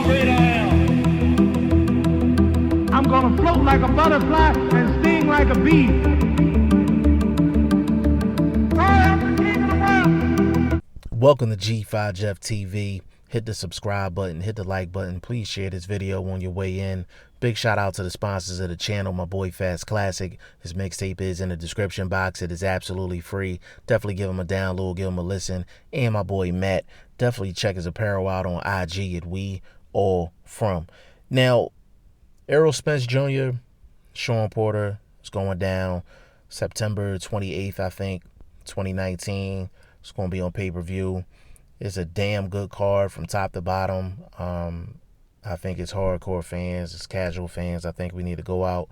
great I am. I'm gonna float like a butterfly and sting like a bee. I am the king of the world. Welcome to G5 Jeff TV. Hit the subscribe button, hit the like button. Please share this video on your way in. Big shout out to the sponsors of the channel. My boy Fast Classic. His mixtape is in the description box. It is absolutely free. Definitely give him a download, give him a listen. And my boy Matt. Definitely check his apparel out on IG at We All From. Now, Errol Spence Jr., Shawn Porter is going down September 28th, I think, 2019. It's going to be on pay-per-view. It's a damn good card from top to bottom. I think it's hardcore fans, it's casual fans. I think we need to go out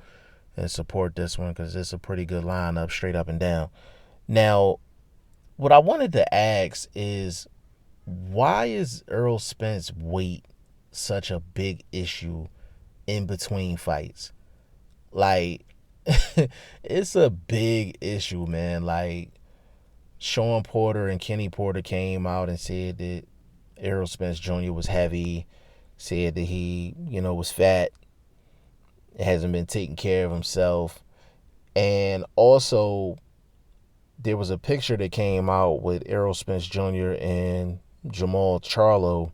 and support this one because it's a pretty good lineup straight up and down. Now, what I wanted to ask is, why is Errol Spence weight such a big issue in between fights? Like, it's a big issue, man. Like, Shawn Porter and Kenny Porter came out and said that Errol Spence Jr. was heavy, said that he, was fat, hasn't been taking care of himself. And also, there was a picture that came out with Errol Spence Jr. and Jamal Charlo,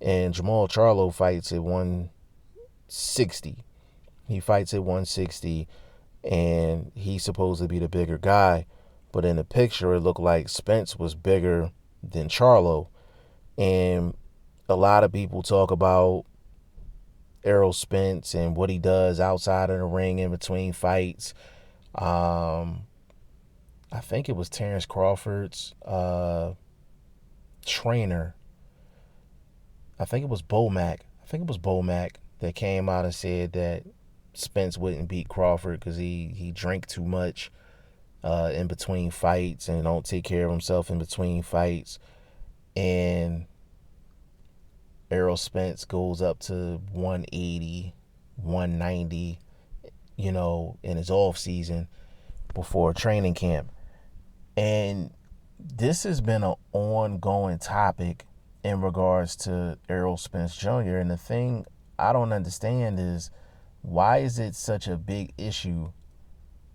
and Jamal Charlo fights at 160. He fights at 160, and he's supposed to be the bigger guy. But in the picture, it looked like Spence was bigger than Charlo. And a lot of people talk about Errol Spence and what he does outside of the ring in between fights. I think it was Terrence Crawford's trainer. I think it was Bomac that came out and said that Spence wouldn't beat Crawford because he drank too much in between fights and don't take care of himself in between fights. And Errol Spence goes up to 180, 190, in his off season before training camp. And this has been an ongoing topic in regards to Errol Spence Jr. And the thing I don't understand is, why is it such a big issue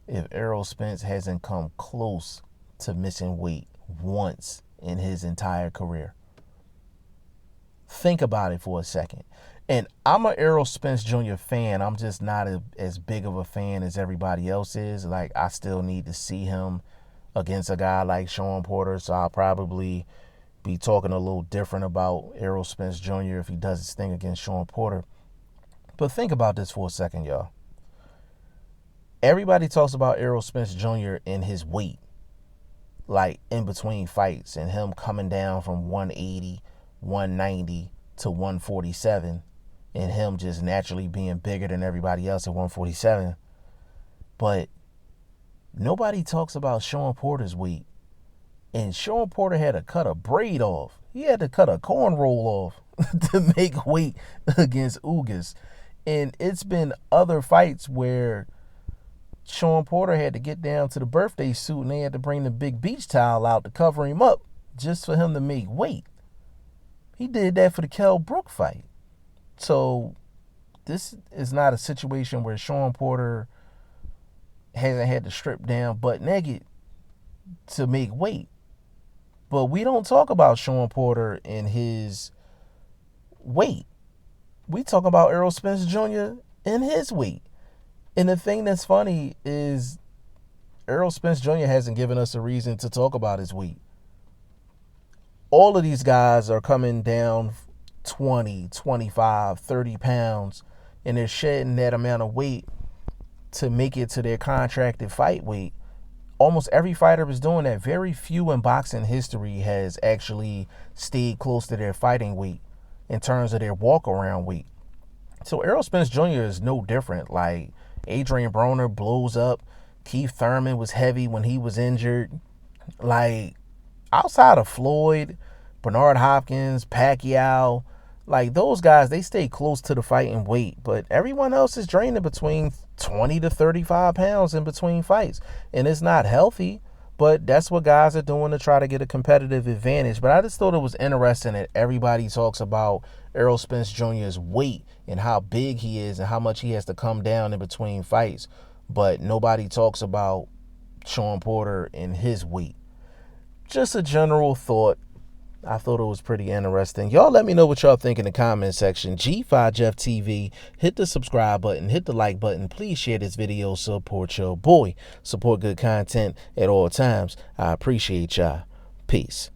if Errol Spence hasn't come close to missing weight once in his entire career? Think about it for a second. And I'm an Errol Spence Jr. fan. I'm just not as big of a fan as everybody else is. Like, I still need to see him against a guy like Shawn Porter, so I'll probably be talking a little different about Errol Spence Jr. if he does his thing against Shawn Porter. But think about this for a second, y'all. Everybody talks about Errol Spence Jr. and his weight, like in between fights, and him coming down from 180, 190 to 147, and him just naturally being bigger than everybody else at 147. But nobody talks about Shawn Porter's weight. And Shawn Porter had to cut a braid off. He had to cut a cornrow off to make weight against Ugas. And it's been other fights where Shawn Porter had to get down to the birthday suit and they had to bring the big beach towel out to cover him up just for him to make weight. He did that for the Kell Brook fight. So this is not a situation where Shawn Porter hasn't had to strip down butt naked to make weight. But we don't talk about Shawn Porter and his weight. We talk about Errol Spence Jr. and his weight. And the thing that's funny is Errol Spence Jr. hasn't given us a reason to talk about his weight. All of these guys are coming down 20, 25, 30 pounds, and they're shedding that amount of weight to make it to their contracted fight weight. Almost every fighter is doing that. Very few in boxing history has actually stayed close to their fighting weight in terms of their walk-around weight. So Errol Spence Jr. is no different. Like, Adrian Broner blows up. Keith Thurman was heavy when he was injured. Like, outside of Floyd, Bernard Hopkins, Pacquiao, like those guys, they stay close to the fighting weight. But everyone else is draining between 20 to 35 pounds in between fights. And it's not healthy, But that's what guys are doing to try to get a competitive advantage. But I just thought it was interesting that everybody talks about Errol Spence Jr.'s weight and how big he is and how much he has to come down in between fights. But nobody talks about Shawn Porter and his weight. Just a general thought. I thought it was pretty interesting. Y'all let me know what y'all think in the comment section. G5 Jeff TV. Hit the subscribe button. Hit the like button. Please share this video. Support your boy. Support good content at all times. I appreciate y'all. Peace.